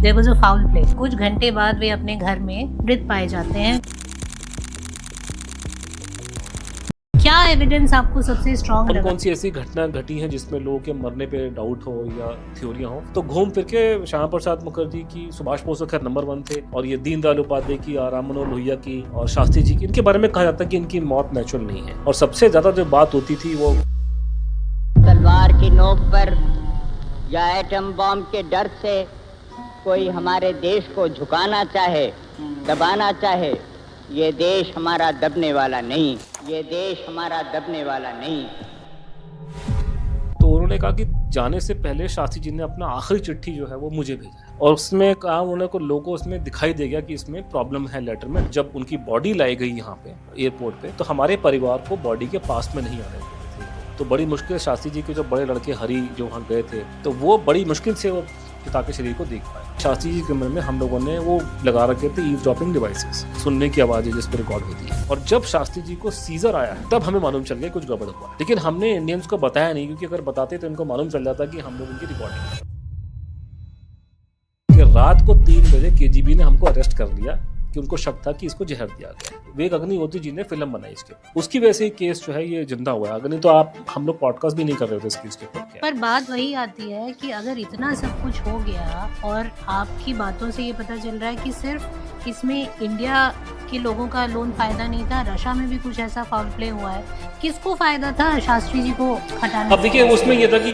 There was a foul play. कुछ घंटे बाद वे अपने घर में मृत पाए जाते हैं। क्या एविडेंस आपको सबसे स्ट्रॉन्ग लगा? कौन सी ऐसी घटना घटी है जिसमें लोगों के मरने पे डाउट हो या थ्योरियां हो? तो घूम फिर के श्यामा प्रसाद मुखर्जी की, सुभाष बोस खैर नंबर 1 थे, और ये दीनदयाल उपाध्याय की, राम मनोहर लोहिया की और शास्त्री जी की, इनके बारे में कहा जाता है कि इनकी मौत नेचुरल नहीं है। और सबसे ज्यादा जो बात होती थी वो तलवार की नोक पर या एटम बॉम्ब के डर से कोई हमारे देश को झुकाना चाहे, दबाना चाहे, ये देश हमारा दबने वाला नहीं, ये देश हमारा दबने वाला नहीं। तो उन्होंने कहा कि जाने से पहले शास्त्री जी ने अपना आखिरी चिट्ठी जो है वो मुझे भेजा है, और उसमें कहा उन्होंने को लोगों को उसमें दिखाई दे गया कि इसमें प्रॉब्लम है लेटर में। जब उनकी बॉडी लाई गई यहाँ पे एयरपोर्ट पे, तो हमारे परिवार को बॉडी के पास में नहीं आने देते थे। तो बड़ी मुश्किल शास्त्री जी के जो बड़े लड़के हरि जो वहाँ गए थे, तो वो बड़ी मुश्किल से वो पिता के शरीर को देख पाए। शास्त्री जी के कमरे में हम लोगों ने वो लगा रखे थे ईवज़डॉपिंग डिवाइसेस, सुनने की आवाज़ें जिस पर रिकॉर्ड होती है। और जब शास्त्री जी को सीजर आया तब हमें मालूम चल गया कुछ गड़बड़ हुआ, लेकिन हमने इंडियंस को बताया नहीं, क्योंकि अगर बताते तो इनको मालूम चल जाता कि हम लोग उनकी रिकॉर्डिंग कि रात को 3 बजे केजीबी ने हमको अरेस्ट कर लिया कि उनको शक था कि इसको जहर दिया गया। विवेक अग्निहोत्री जी ने फिल्म बनाई इसके ऊपर, उसकी वजह से ही केस जो है ये जिंदा हुआ है। अगर नहीं तो हम लोग पॉडकास्ट भी नहीं कर रहे थे इस केस के ऊपर। पर बात वही आती है कि अगर इतना सब कुछ हो गया और आपकी बातों से ये पता चल रहा है कि सिर्फ इसमें इंडिया के लोगों का लोन फायदा नहीं था, रशिया में भी कुछ ऐसा फाउल प्ले हुआ है, किसको फायदा था शास्त्री जी को हटाने? अब देखिए उसमें ये था कि